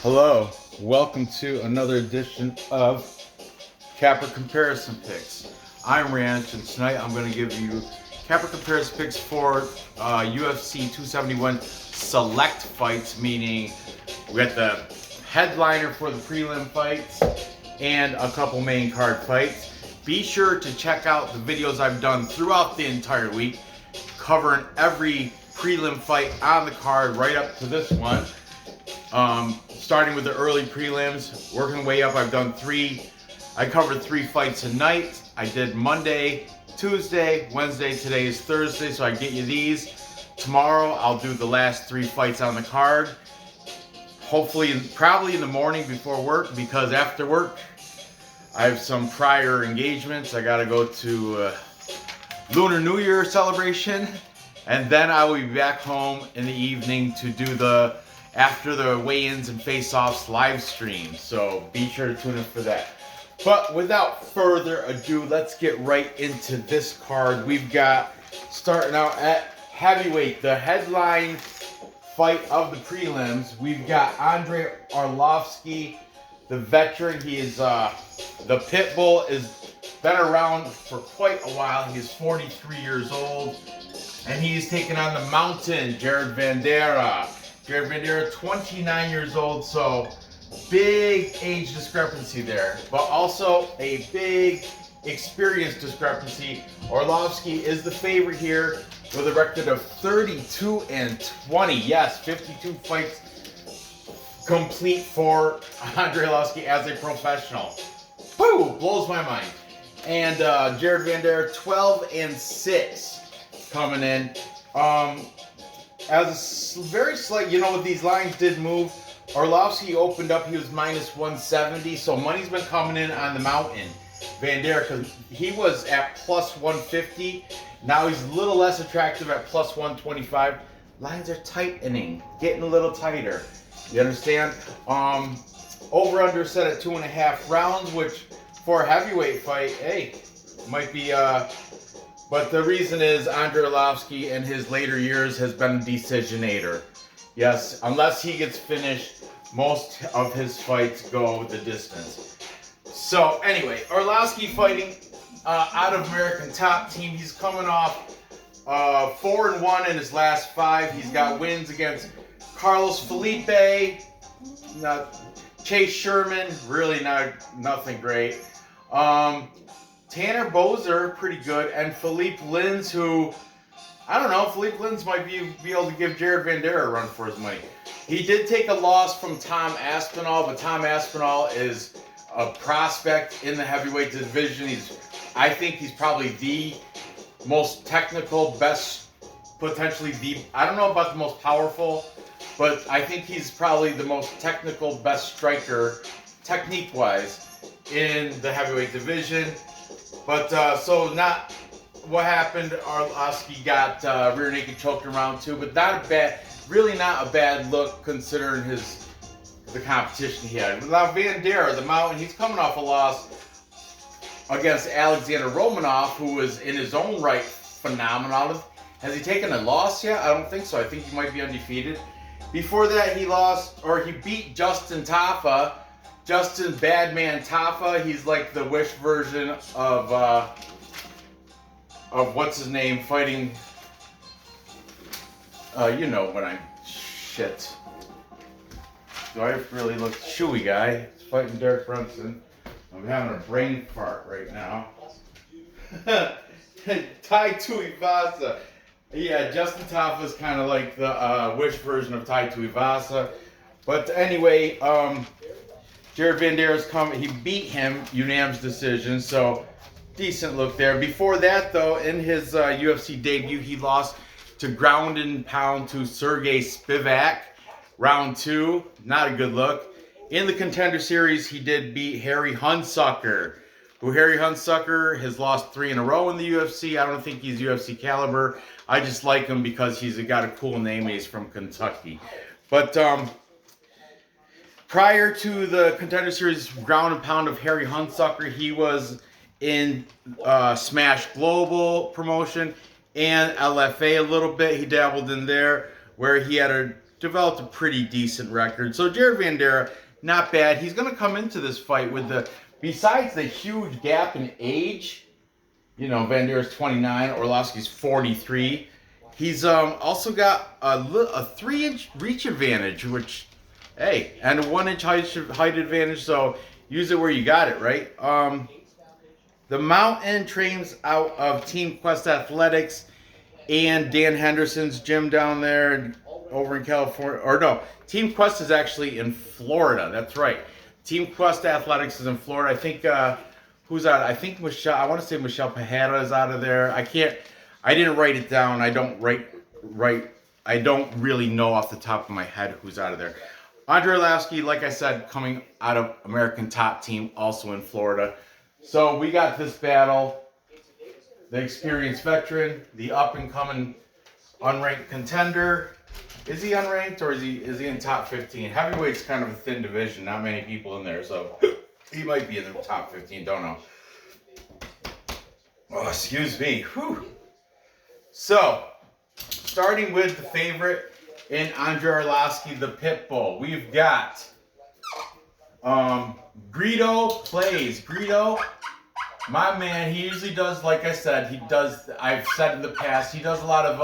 Hello, welcome to another edition of Capper Comparison Picks. I'm Ranch, and tonight I'm going to give you Capper Comparison Picks for UFC 271 select fights, meaning we got the headliner for the prelim fights and a couple main card fights. Be sure to check out the videos I've done throughout the entire week, covering every prelim fight on the card right up to this one. Starting with the early prelims, working way up. I covered 3 fights tonight. I did Monday, Tuesday, Wednesday. Today is Thursday, so I get you these. Tomorrow I'll do the last 3 fights on the card. Hopefully, probably in the morning before work, because after work I have some prior engagements. I gotta go to Lunar New Year celebration, and then I will be back home in the evening to do after the weigh-ins and face-offs live stream. So be sure to tune in for that. But without further ado, let's get right into this card. We've got, starting out at heavyweight, the headline fight of the prelims. We've got Andrei Arlovsky, the veteran. He is the pit bull, is been around for quite a while. He is 43 years old, and he's taking on the mountain, Vanderaa. Vanderaa, 29 years old, so big age discrepancy there, but also a big experience discrepancy. Arlovsky is the favorite here with a record of 32-20. Yes, 52 fights complete for Andrei Arlovsky as a professional. Woo! Blows my mind. And Vanderaa, 12-6 coming in. As a very slight, these lines did move. Arlovsky opened up, he was minus 170, so money's been coming in on the mountain, Vanderaa, because he was at plus 150. Now he's a little less attractive at plus 125. Lines are tightening, getting a little tighter. You understand? Over-under set at 2.5 rounds, which for a heavyweight fight, hey, might be but the reason is Andrei Arlovsky in his later years has been a decisionator. Yes, unless he gets finished, most of his fights go the distance. So anyway, Arlovsky fighting out of American Top Team. He's coming off 4-1 in his last 5. He's got wins against Carlos Felipe, Chase Sherman, really nothing great. Tanner Boser, pretty good, and Philippe Lins, who, I don't know, Philippe Lins might be able to give Vanderaa a run for his money. He did take a loss from Tom Aspinall, but Tom Aspinall is a prospect in the heavyweight division. I think he's probably the most technical, best, potentially I don't know about the most powerful, but I think he's probably the most technical, best striker, technique-wise, in the heavyweight division. But, so not what happened. Arlovsky got rear naked choked in round 2, but really not a bad look considering the competition he had. Now Vanderaa, the mountain, he's coming off a loss against Alexander Romanov, who is in his own right phenomenal. Has he taken a loss yet? I don't think so. I think he might be undefeated. Before that, he beat Justin Tafa. Justin Badman Tafa, he's like the Wish version of what's his name fighting. You know what shit. Do I really look chewy guy? He's fighting Derek Brunson. I'm having a brain fart right now. Tai Tuivasa. Yeah, Justin Tafa is kind of like the Wish version of Tai Tuivasa. But anyway, Vanderaa coming. He beat him unanimous decision, so decent look there. Before that, though, in his UFC debut, he lost to ground and pound to Sergey Spivak, round 2. Not a good look. In the Contender Series, he did beat Harry Hunsucker, who Harry Hunsucker has lost 3 in a row in the UFC. I don't think he's UFC caliber. I just like him because he's got a cool name and he's from Kentucky. But prior to the Contender Series ground and pound of Harry Hunsucker, he was in Smash Global promotion and LFA a little bit. He dabbled in there, where he had a developed a pretty decent record. So Jared Vanderaa, not bad. He's going to come into this fight with besides the huge gap in age, you know, Vandeera's 29, Arlovsky's 43. He's also got a 3-inch reach advantage, which, hey, and a 1-inch height advantage, so use it where you got it, right? The Mountain trains out of Team Quest Athletics and Dan Henderson's gym down there over in California. Or no, Team Quest is actually in Florida. That's right. Team Quest Athletics is in Florida. I think, who's out? I think Michelle, I want to say Michelle Pajada is out of there. I didn't write it down. I don't I don't really know off the top of my head who's out of there. Andrei Arlovsky, like I said, coming out of American Top Team, also in Florida. So we got this battle. The experienced veteran, the up-and-coming unranked contender. Is he unranked or is he in top 15? Heavyweight's kind of a thin division, not many people in there, so he might be in the top 15, don't know. Oh, excuse me. Whew. So, starting with the favorite in Andrei Arlovsky, the Pitbull, we've got Greedo plays. Greedo, my man, he usually does, like I said, I've said in the past, he does a lot of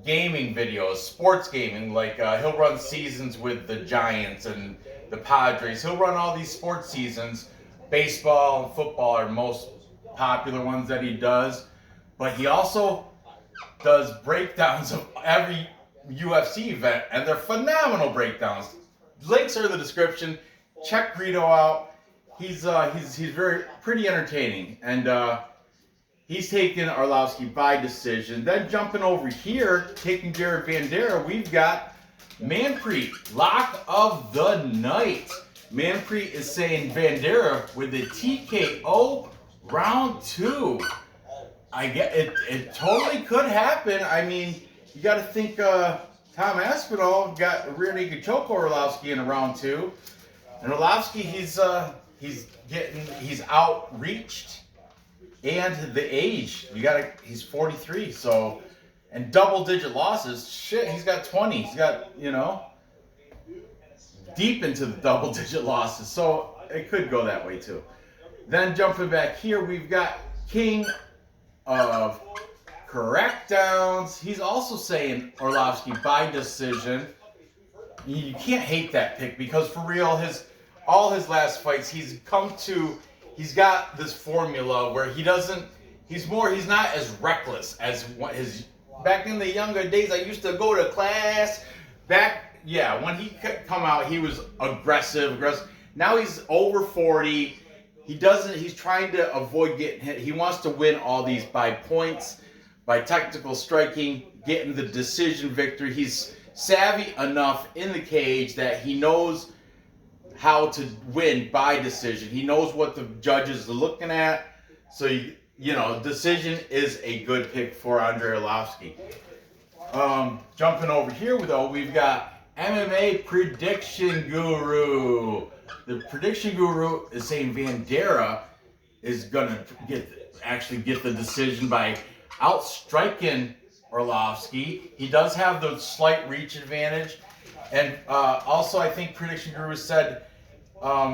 gaming videos, sports gaming, like he'll run seasons with the Giants and the Padres. He'll run all these sports seasons. Baseball and football are most popular ones that he does. But he also does breakdowns of every UFC event, and they're phenomenal breakdowns. Links are in the description. Check Greedo out. He's pretty entertaining, and he's taking Arlovsky by decision. Then jumping over here, taking Jared Vanderaa, we've got Manpreet, lock of the night. Manpreet is saying Vanderaa with the TKO round 2. I get it. It totally could happen. I mean, you got to think Tom Aspinall got a rear naked choke over Arlovsky in round 2, and Arlovsky he's outreached. And the age, he's 43, so, and double-digit losses, shit, he's got 20. He's got, you know, deep into the double-digit losses, so it could go that way too. Then jumping back here, we've got King of Correctdowns. He's also saying Arlovsky by decision. You can't hate that pick because for real, all his last fights, he's got this formula where he's not as reckless as what back in the younger days. I used to go to class when he come out, he was aggressive. Now he's over 40. He's trying to avoid getting hit. He wants to win all these by points, by technical striking, getting the decision victory. He's savvy enough in the cage that he knows how to win by decision. He knows what the judges are looking at. So, you know, decision is a good pick for Andrei Arlovsky. Jumping over here, though, we've got MMA Prediction Guru. The Prediction Guru is saying Vanderaa is going to get the decision by outstriking Arlovsky. He does have the slight reach advantage. And also, I think Prediction Guru said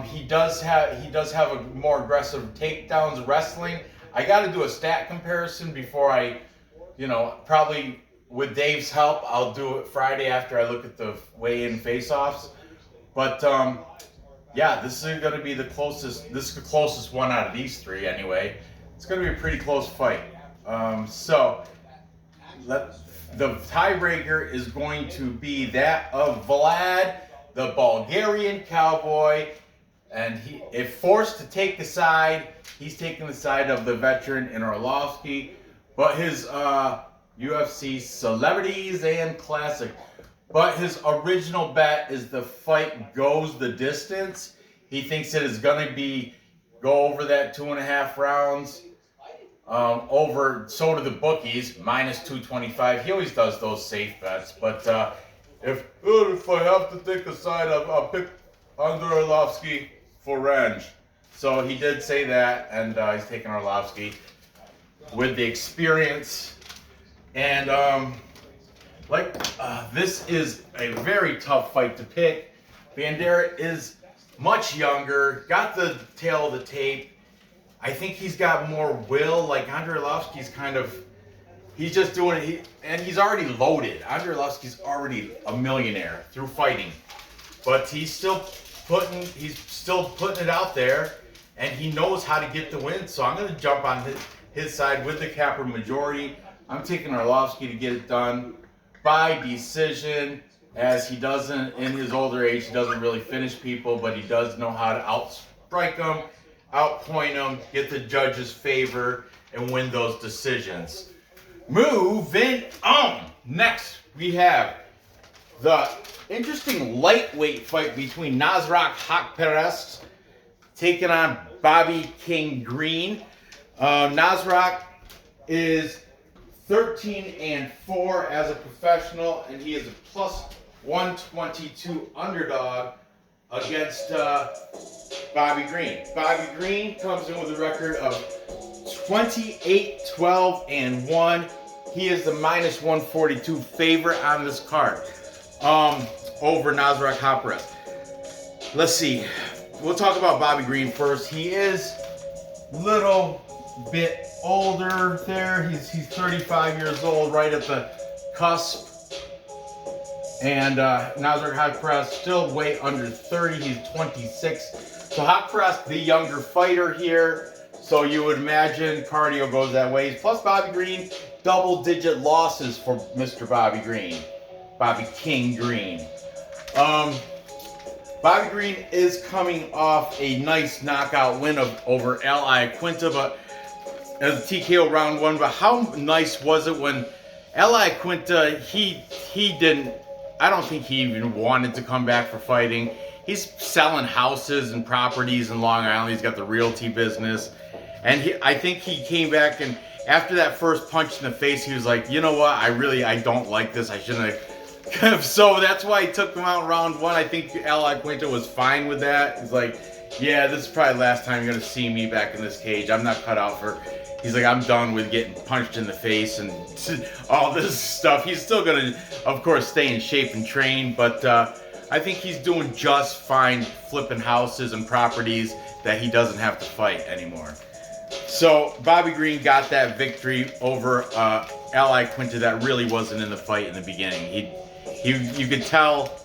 he does have a more aggressive takedowns wrestling. I got to do a stat comparison before I, probably with Dave's help, I'll do it Friday after I look at the weigh-in face-offs. But yeah, this is going to be the closest. This is the closest one out of these three, anyway. It's going to be a pretty close fight. The tiebreaker is going to be that of Vlad, the Bulgarian cowboy, and if forced to take the side, he's taking the side of the veteran in Arlovsky, but his UFC celebrities and classic. But his original bet is the fight goes the distance. He thinks it is going to go over that 2.5 rounds. So do the bookies, minus 225. He always does those safe bets. But if I have to take a side, I'll pick Andrei Arlovsky for range. So he did say that, and he's taking Arlovsky with the experience. And This is a very tough fight to pick. Vanderaa is much younger, got the tail of the tape. I think he's got more will. Like Andrei Arlovsky's he's just doing it, and he's already loaded. Andrei Arlovsky's already a millionaire through fighting, but he's still putting it out there, and he knows how to get the win. So I'm going to jump on his side with the capper majority. I'm taking Arlovsky to get it done by decision, as he doesn't, in his older age, he doesn't really finish people, but he does know how to outstrike them, outpoint them, get the judge's favor, and win those decisions. Moving on. Next, we have the interesting lightweight fight between Nasraq Haqparast taking on Bobby King Green. Nasraq is 13-4 as a professional, and he is a plus 122 underdog against Bobby Green. Bobby Green comes in with a record of 28-12-1. He is the minus 142 favorite on this card over Nasraq Haqparast. Let's see. We'll talk about Bobby Green first. He is a little bit older there. He's 35 years old, right at the cusp. And Nasraq Haqparast still way under 30. He's 26. So Haqparast, the younger fighter here. So you would imagine cardio goes that way. Plus Bobby Green, double-digit losses for Mr. Bobby Green. Bobby King Green. Bobby Green is coming off a nice knockout win over L.I. Quinta, but as a TKO round one. But how nice was it when L.I. Quinta, he didn't, I don't think he even wanted to come back for fighting. He's selling houses and properties in Long Island. He's got the realty business. And I think he came back, and after that first punch in the face, he was like, you know what, I don't like this. I shouldn't have. So that's why he took him out in round one. I think L.I. Quinta was fine with that. He's like, yeah, this is probably the last time you're going to see me back in this cage. I'm not cut out for... He's like, I'm done with getting punched in the face and all this stuff. He's still going to, of course, stay in shape and train, but I think he's doing just fine flipping houses and properties that he doesn't have to fight anymore. So Bobby Green got that victory over L.I. Quinta that really wasn't in the fight in the beginning. You could tell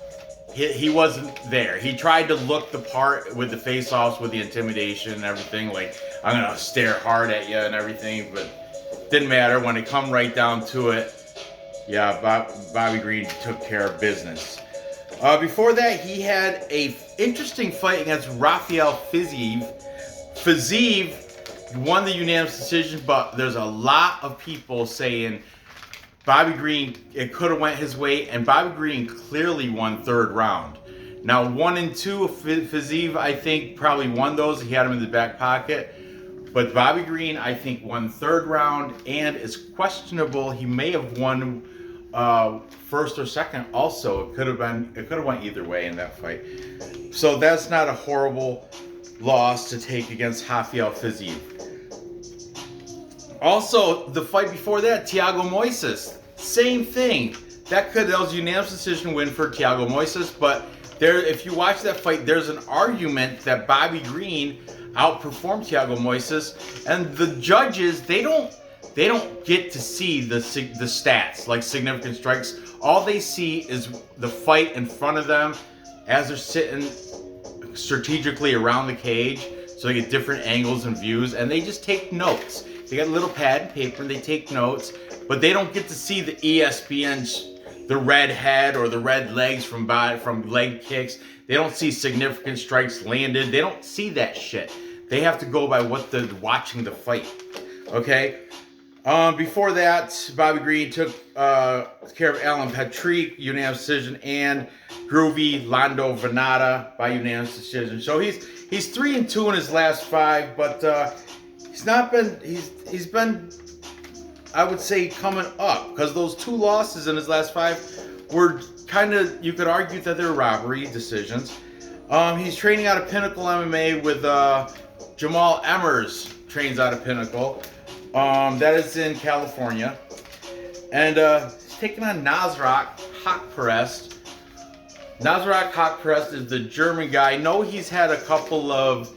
he wasn't there. He tried to look the part with the face-offs, with the intimidation and everything, like, I'm going to stare hard at you and everything, but didn't matter. When it come right down to it, yeah, Bobby Green took care of business. Before that, he had a interesting fight against Rafael Fiziev. Fiziev won the unanimous decision, but there's a lot of people saying Bobby Green, it could have went his way, and Bobby Green clearly won third round. Now, 1 and 2, Fiziev, I think, probably won those. He had him in the back pocket. But Bobby Green, I think, won third round, and is questionable. He may have won first or second also. It could have went either way in that fight. So that's not a horrible loss to take against Rafael Fiziev. Also, the fight before that, Tiago Moises, same thing. That was a unanimous decision win for Tiago Moises, but if you watch that fight, there's an argument that Bobby Green outperformed Tiago Moises, and the judges, they don't get to see the stats, like significant strikes. All they see is the fight in front of them as they're sitting strategically around the cage, so they get different angles and views, and they just take notes. They got a little pad and paper, and they take notes, but they don't get to see the ESPN, the red head or the red legs from leg kicks. They don't see significant strikes landed. They don't see that shit. They have to go by what they're watching the fight. Okay? Before that, Bobby Green took care of Alan Patrick, unanimous decision, and Groovy Lando Venata by unanimous decision. So he's 3-2 in his last 5, but he's been, I would say, coming up, because those 2 losses in his last 5 were kind of, you could argue that they're robbery decisions. He's training out of Pinnacle MMA with Jamal Emmers, trains out of Pinnacle. That is in California. And taking on Nasrat Haqparast. Nasrat Haqparast is the German guy. I know he's had a couple of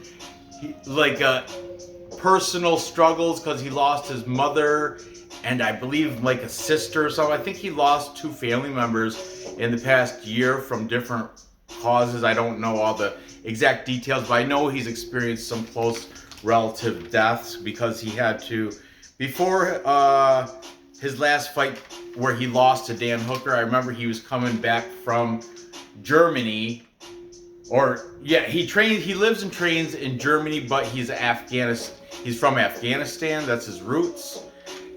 personal struggles because he lost his mother and I believe like a sister or something. I think he lost 2 family members in the past year from different causes. I don't know all the exact details, but I know he's experienced some close relative deaths because he had to, before his last fight where he lost to Dan Hooker, I remember he was coming back from Germany, he lives and trains in Germany, but he's from Afghanistan, that's his roots.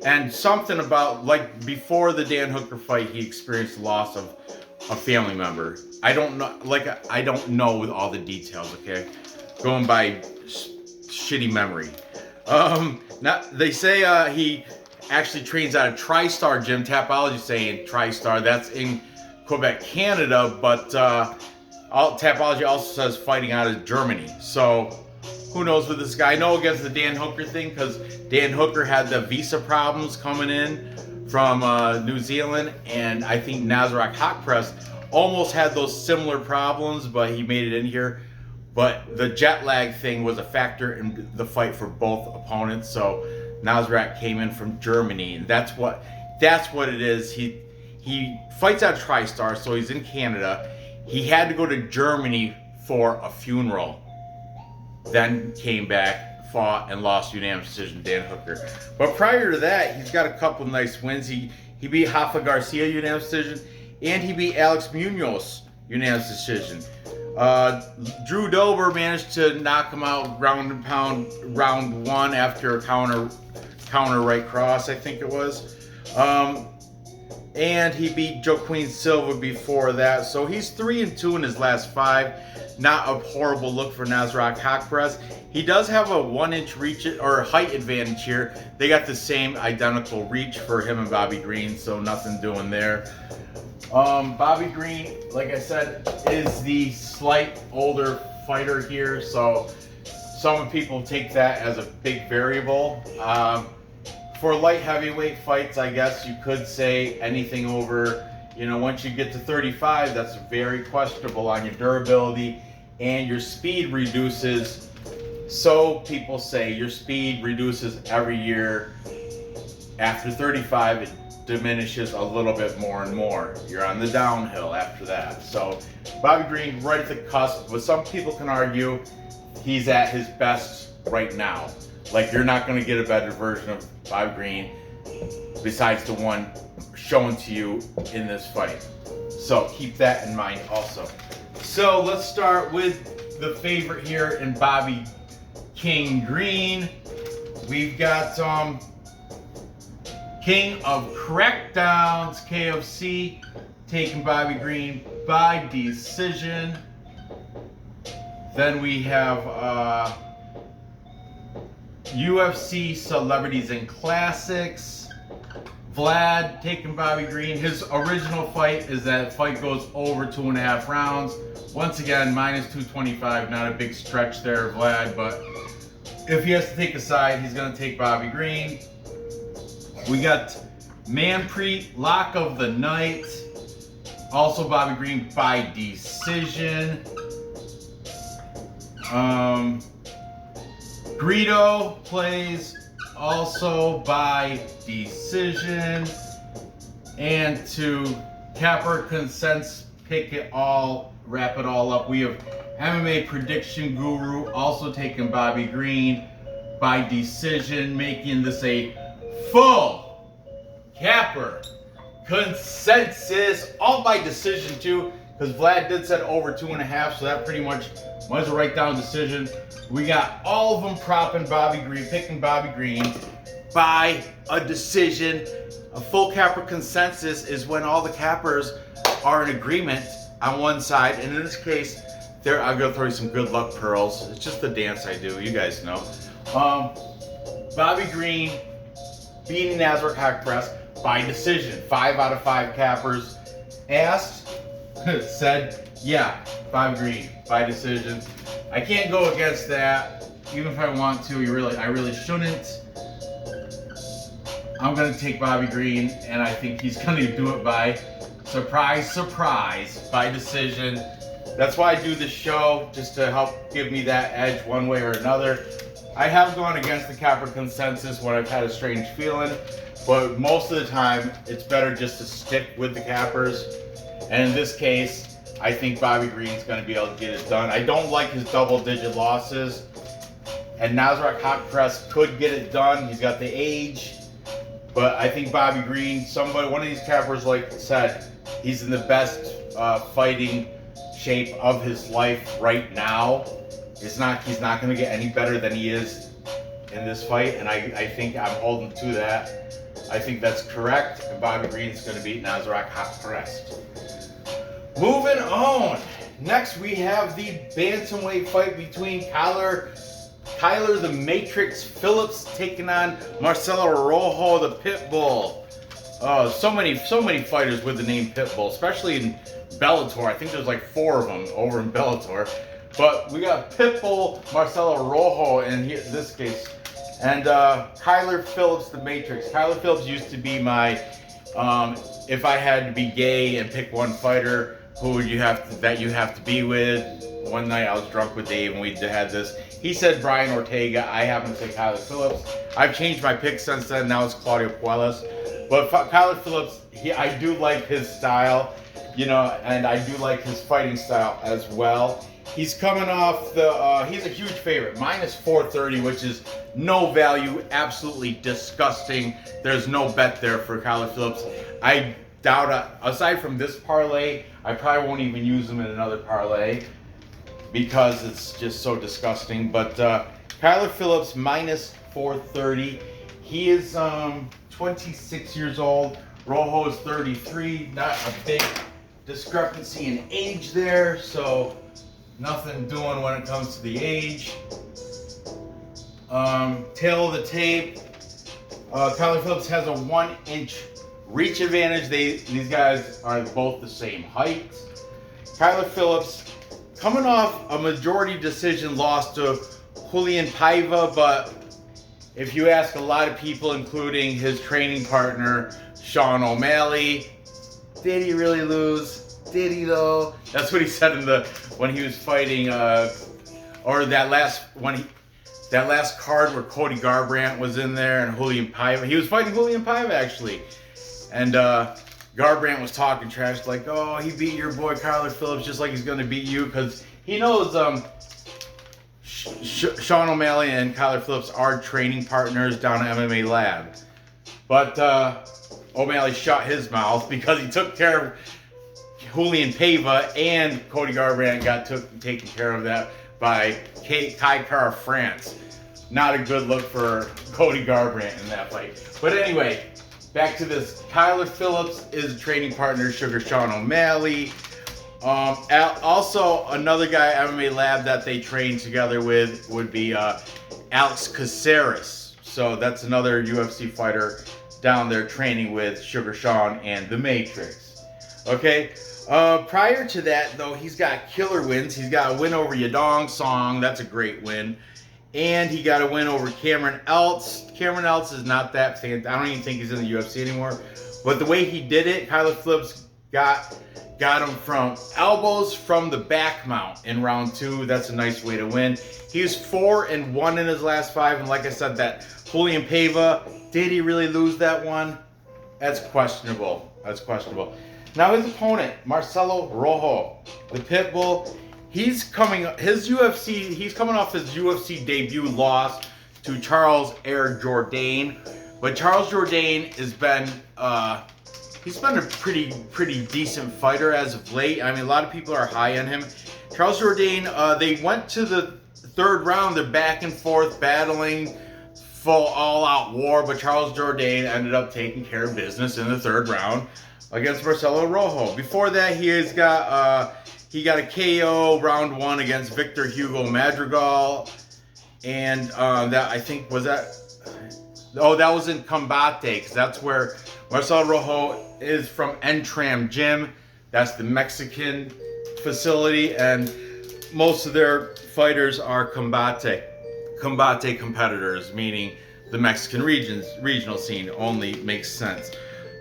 And something about, like, before the Dan Hooker fight, he experienced the loss of a family member. I don't know all the details, okay? Going by shitty memory. They say he actually trains at a TriStar gym. Tapology saying TriStar. That's in Quebec, Canada, but Tapology also says fighting out of Germany. So who knows with this guy? I know against the Dan Hooker thing because Dan Hooker had the visa problems coming in from New Zealand, and I think Nasrat Haqparast almost had those similar problems, but he made it in here. But the jet lag thing was a factor in the fight for both opponents. So Nasrat came in from Germany, and that's what it is. He fights out TriStar, so he's in Canada. He had to go to Germany for a funeral, then came back, fought, and lost unanimous decision to Dan Hooker. But prior to that, he's got a couple nice wins. He beat Rafa Garcia unanimous decision, and he beat Alex Munoz unanimous decision. Drew Dober managed to knock him out ground and pound round 1 after a counter right cross, I think it was. And he beat Joaquin Silva before that. So he's 3-2 in his last 5. Not a horrible look for Nasrat Haqparast. He does have a 1-inch reach or height advantage here. They got the same identical reach for him and Bobby Green, so nothing doing there. Bobby Green, like I said, is the slight older fighter here, so some people take that as a big variable. For light heavyweight fights, I guess you could say anything over, once you get to 35, that's very questionable on your durability, and your speed reduces. So people say your speed reduces every year. After 35, it diminishes a little bit more and more. You're on the downhill after that. So Bobby Green right at the cusp, but some people can argue he's at his best right now. Like, you're not going to get a better version of Bobby Green besides the one shown to you in this fight. So keep that in mind also. So let's start with the favorite here in Bobby King Green. We've got King of Crackdowns, KFC, taking Bobby Green by decision. Then we have UFC Celebrities and Classics, Vlad taking Bobby Green. His original fight is that fight goes over 2.5 rounds. Once again, minus 225, not a big stretch there, Vlad, but if he has to take a side, he's going to take Bobby Green. We got Manpreet, Lock of the Night, also Bobby Green by decision. Greedo plays also by decision. And to capper consents, pick it all, wrap it all up, we have MMA Prediction Guru also taking Bobby Green by decision, making this a full capper consensus, all by decision too, because Vlad did set over 2.5, so that pretty much was a right down decision. We got all of them propping Bobby Green, picking Bobby Green by a decision. A full capper consensus is when all the cappers are in agreement on one side, and in this case, I'm gonna throw you some good luck pearls. It's just the dance I do, you guys know. Bobby Green beating Nasrat Haqparast by decision. 5 out of 5 cappers asked, said, yeah, Bobby Green by decision. I can't go against that, even if I want to. I really shouldn't. I'm going to take Bobby Green, and I think he's going to do it by surprise, by decision. That's why I do this show, just to help give me that edge one way or another. I have gone against the Capper consensus when I've had a strange feeling, but most of the time, it's better just to stick with the Cappers. And in this case, I think Bobby Green's going to be able to get it done. I don't like his double-digit losses. And Nasraq Haqparast could get it done. He's got the age. But I think Bobby Green, one of these Cappers, like I said, he's in the best fighting shape of his life right now. He's not going to get any better than he is in this fight. And I think I'm holding to that. I think that's correct. And Bobby Green's going to beat Nasraq Haqparast. Moving on. Next, we have the bantamweight fight between Kyler the Matrix Phillips taking on Marcelo Rojo the Pitbull. So many fighters with the name Pitbull, especially in Bellator. I think there's like 4 of them over in Bellator. But we got Pitbull, Marcelo Rojo in this case, and Kyler Phillips the Matrix. Kyler Phillips used to be my, if I had to be gay and pick one fighter, who would you have to be with? One night I was drunk with Dave and we had this. He said Brian Ortega. I happen to say Kyler Phillips. I've changed my pick since then. Now it's Claudio Puelles. But Kyler Phillips, I do like his style, and I do like his fighting style as well. He's coming off he's a huge favorite, minus 430, which is no value, absolutely disgusting. There's no bet there for Kyler Phillips. I doubt, aside from this parlay, I probably won't even use him in another parlay because it's just so disgusting. But Kyler Phillips, minus 430. He is 26 years old. Rojo is 33. Not a big discrepancy in age there, so nothing doing when it comes to the age. Tail of the tape. Kyler Phillips has a 1-inch reach advantage. These guys are both the same height. Kyler Phillips coming off a majority decision loss to Julian Paiva, but if you ask a lot of people, including his training partner, Sean O'Malley, did he really lose? Did he though? That's what he said when he was fighting, or that last card where Cody Garbrandt was in there and Julian Paiva. He was fighting Julian Paiva actually, and Garbrandt was talking trash like, "Oh, he beat your boy Kyler Phillips just like he's gonna beat you," because he knows Sean O'Malley and Kyler Phillips are training partners down at MMA Lab, but O'Malley shut his mouth because he took care of Julian Paiva, and Cody Garbrandt got taken care of that by Kai Kara France. Not a good look for Cody Garbrandt in that fight. But anyway, back to this. Kyler Phillips is a training partner, Sugar Sean O'Malley. Also, another guy at MMA Lab that they train together with would be Alex Caceres. So that's another UFC fighter down there training with Sugar Sean and the Matrix. Okay. Prior to that, though, he's got killer wins. He's got a win over Yadong Song. That's a great win. And he got a win over Cameron Else. Cameron Else is not that fantastic. I don't even think he's in the UFC anymore. But the way he did it, Kyler Phillips got him from elbows from the back mount in round 2. That's a nice way to win. He's 4-1 in his last 5. And like I said, that Julian Paiva, did he really lose that one? That's questionable. That's questionable. Now his opponent, Marcelo Rojo, the Pitbull, he's coming off his UFC debut loss to Charles Air Jourdain. But Charles Jourdain has been he's been a pretty decent fighter as of late. I mean, a lot of people are high on him. Charles Jourdain, they went to the 3rd round. They're back and forth battling, full all-out war, but Charles Jourdain ended up taking care of business in the 3rd round against Marcelo Rojo. Before that, he got a KO round 1 against Victor Hugo Madrigal, and that was in Combate, because that's where Marcelo Rojo is from Entram Gym. That's the Mexican facility, and most of their fighters are Combate competitors, meaning the Mexican regional scene. Only makes sense.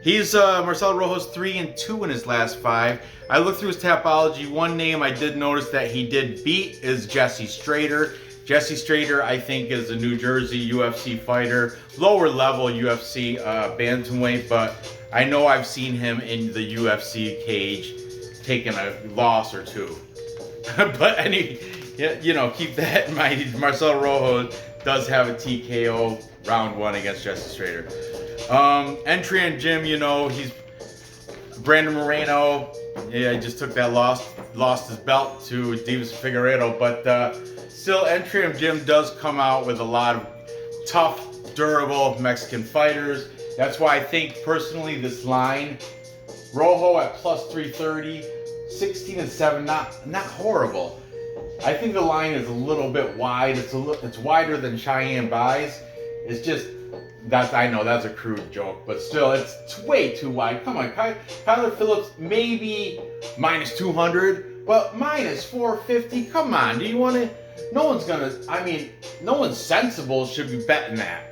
He's Marcelo Rojo's 3-2 in his last 5. I looked through his Tapology. One name I did notice that he did beat is Jesse Strader. Jesse Strader, I think, is a New Jersey UFC fighter, lower level UFC bantamweight, but I know I've seen him in the UFC cage taking a loss or two. But you know, keep that in mind. Marcelo Rojo does have a TKO round 1 against Jesse Strader. Entry and gym, you know, he's Brandon Moreno. Yeah, he just took that lost his belt to Divas Figueiredo, but still, Entry and gym does come out with a lot of tough, durable Mexican fighters. That's why I think personally this line, Rojo at plus 330, 16-7, not horrible. I think the line is a little bit wide. It's wider than Cheyenne buys. It's just that, I know that's a crude joke, but still, it's way too wide. Come on, Kyler Phillips maybe minus 200, but minus 450. Come on, do you want to? No one's gonna. I mean, no one sensible should be betting that.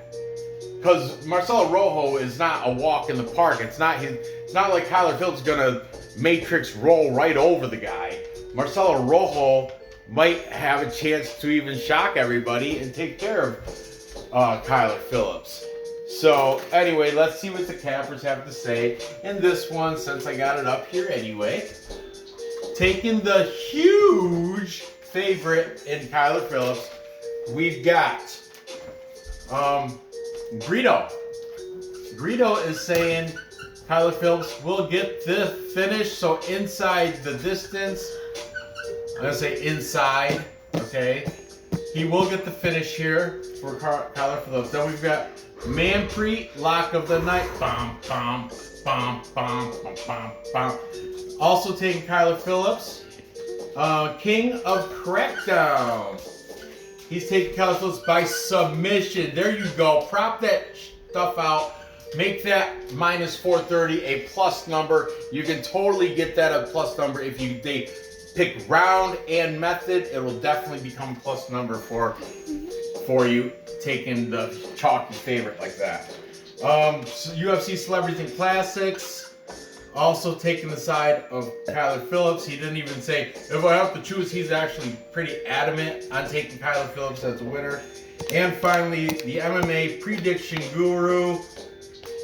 Because Marcelo Rojo is not a walk in the park. It's not like Kyler Phillips gonna matrix roll right over the guy. Marcelo Rojo might have a chance to even shock everybody and take care of Kyler Phillips. So anyway, let's see what the cappers have to say in this one, since I got it up here anyway. Taking the huge favorite in Kyler Phillips, we've got Greedo. Greedo is saying Kyler Phillips will get the finish, so inside the distance. I'm going to say inside, okay? He will get the finish here for Kyler Phillips. Then we've got Manpreet, lock of the night. Bum, bum, bum, bum, bum, bum, bum. Also taking Kyler Phillips. King of Crackdown. He's taking Kyler Phillips by submission. There you go. Prop that stuff out. Make that minus 430 a plus number. You can totally get that a plus number if they pick round and method. It will definitely become a plus number for you, taking the chalky favorite like that. UFC Celebrities and Classics. Also taking the side of Kyler Phillips. He didn't even say, if I have to choose, he's actually pretty adamant on taking Kyler Phillips as a winner. And finally, the MMA Prediction Guru.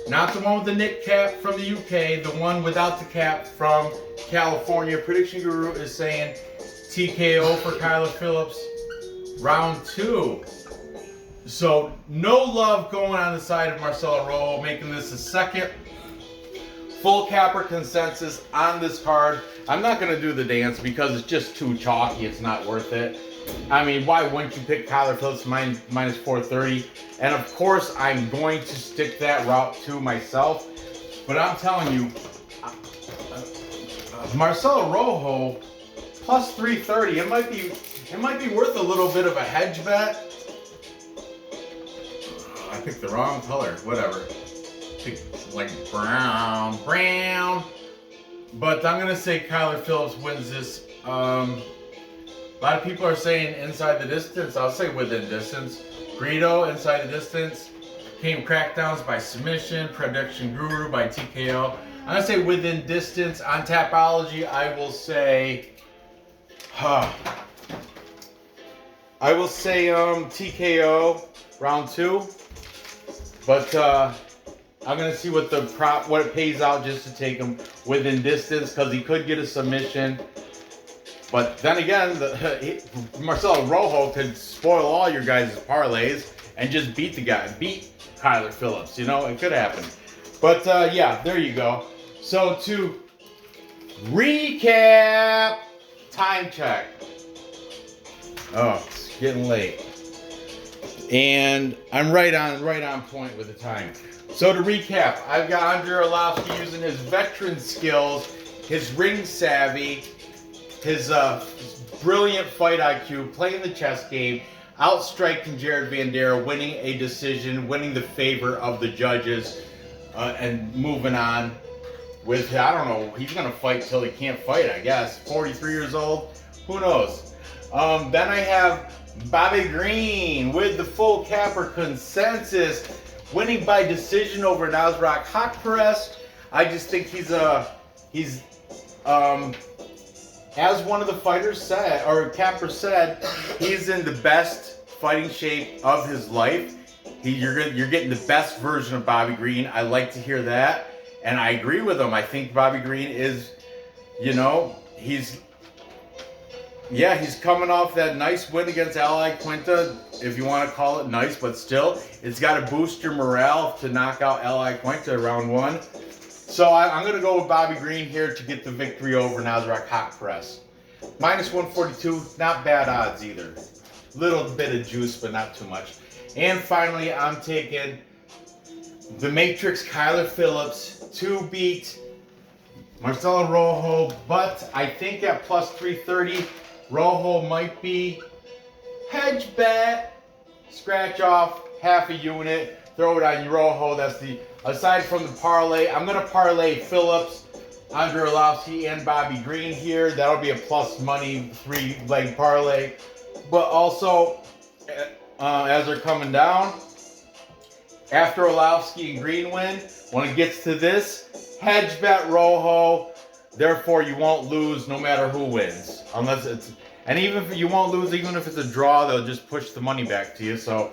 Not the one with the Nick cap from the UK, the one without the cap from California. Prediction Guru is saying TKO for Kyler Phillips, round 2. So no love going on the side of Marcelo Rojo, making this the second full capper consensus on this card. I'm not going to do the dance because it's just too chalky. It's not worth it. I mean, why wouldn't you pick Kyler Phillips minus 430? And of course, I'm going to stick that route to myself. But I'm telling you, Marcelo Rojo plus 330. It might be worth a little bit of a hedge bet. I picked the wrong color. Whatever. Picked like brown. But I'm gonna say Kyler Phillips wins this. A lot of people are saying inside the distance. I'll say within distance. Greedo inside the distance. Came Crackdowns by submission. Prediction Guru by TKO. I'm gonna say within distance. On Tapology, I will say TKO round 2. But I'm gonna see what it pays out just to take him within distance, because he could get a submission. But then again, Marcelo Rojo could spoil all your guys' parlays and just beat Kyler Phillips. You know, it could happen. But yeah, there you go. So to recap, time check. Oh, it's getting late. And I'm right on point with the time. So to recap, I've got Andrei Arlovsky using his veteran skills, his ring savvy, his brilliant fight IQ, playing the chess game, outstriking Jared Vanderaa, winning a decision, winning the favor of the judges, and moving on with, I don't know, he's going to fight till he can't fight, I guess. 43 years old, who knows? Then I have Bobby Green with the full capper consensus, winning by decision over Nasraq Haqparast. I just think he's as one of the fighters said, or capper said, he's in the best fighting shape of his life. You're getting the best version of Bobby Green. I like to hear that, and I agree with him. I think Bobby Green is, he's coming off that nice win against Ally Quinta, if you want to call it nice, but still, it's got to boost your morale to knock out Ally Quinta round 1. So I'm going to go with Bobby Green here to get the victory over Nasraq Haqparast. Minus 142, not bad odds either. Little bit of juice, but not too much. And finally, I'm taking the Matrix Kyler Phillips to beat Marcelo Rojo, but I think at plus 330, Rojo might be hedge bet, scratch off half a unit, throw it on Rojo. That's the, aside from the parlay, I'm going to parlay Phillips, Andrei Arlovsky, and Bobby Green here. That'll be a plus money 3-leg parlay. But also, as they're coming down, after Arlovsky and Green win, when it gets to this, hedge bet Rojo. Therefore, you won't lose no matter who wins. Unless it's, and even if you won't lose, even if it's a draw, they'll just push the money back to you. So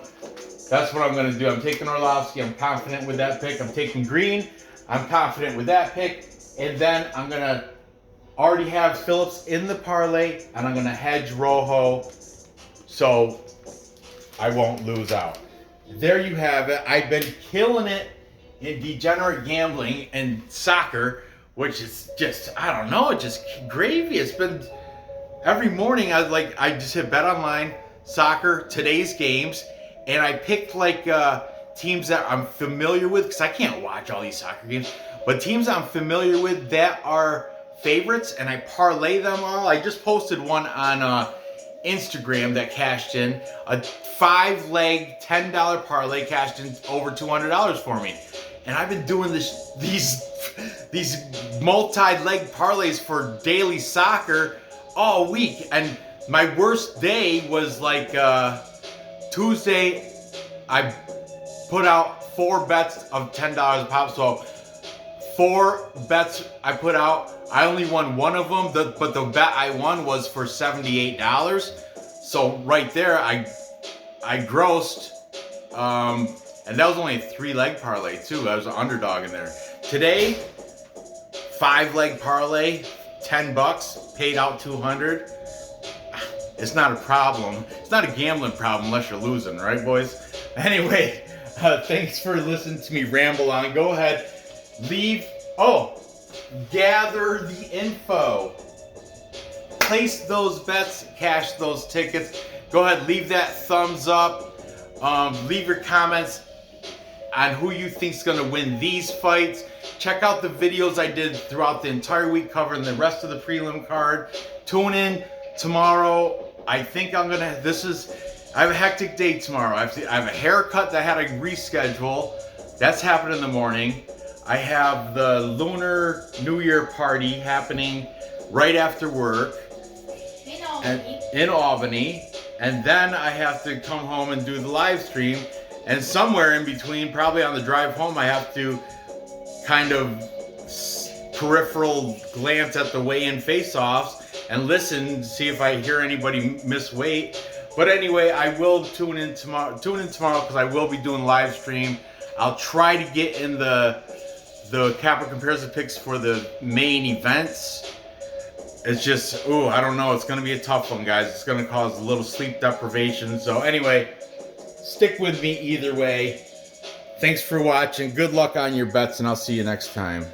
that's what I'm going to do. I'm taking Arlovsky. I'm confident with that pick. I'm taking Green. I'm confident with that pick. And then I'm going to already have Phillips in the parlay, and I'm going to hedge Rojo so I won't lose out. There you have it. I've been killing it in degenerate gambling and soccer, which is just, I don't know, it's just gravy. It's been every morning I just hit Bet Online, soccer, today's games, and I picked teams that I'm familiar with, because I can't watch all these soccer games, but teams I'm familiar with that are favorites, and I parlay them all. I just posted one on Instagram that cashed in a 5-leg $10 parlay, cashed in over $200 for me. And I've been doing these multi-leg parlays for daily soccer all week. And my worst day was Tuesday. I put out 4 bets of $10 a pop. So 4 bets I put out. I only won one of them, but the bet I won was for $78. So right there, I grossed, and that was only a 3-leg parlay too. I was an underdog in there. Today, 5-leg parlay, $10, paid out $200. It's not a problem. It's not a gambling problem unless you're losing, right, boys? Anyway, thanks for listening to me ramble on. Go ahead, gather the info. Place those bets, cash those tickets. Go ahead, leave that thumbs up. Leave your comments on who you think's gonna win these fights. Check out the videos I did throughout the entire week covering the rest of the prelim card. Tune in tomorrow. I think I have a hectic day tomorrow. I have a haircut that I had to reschedule. That's happening in the morning. I have the Lunar New Year party happening right after work in Albany. And then I have to come home and do the live stream. And somewhere in between, probably on the drive home, I have to kind of peripheral glance at the weigh-in face-offs and listen to see if I hear anybody miss weight. But anyway, I will tune in tomorrow because I will be doing live stream. I'll try to get in the Capper comparison picks for the main events. It's just, I don't know. It's going to be a tough one, guys. It's going to cause a little sleep deprivation. So anyway, stick with me either way. Thanks for watching. Good luck on your bets, and I'll see you next time.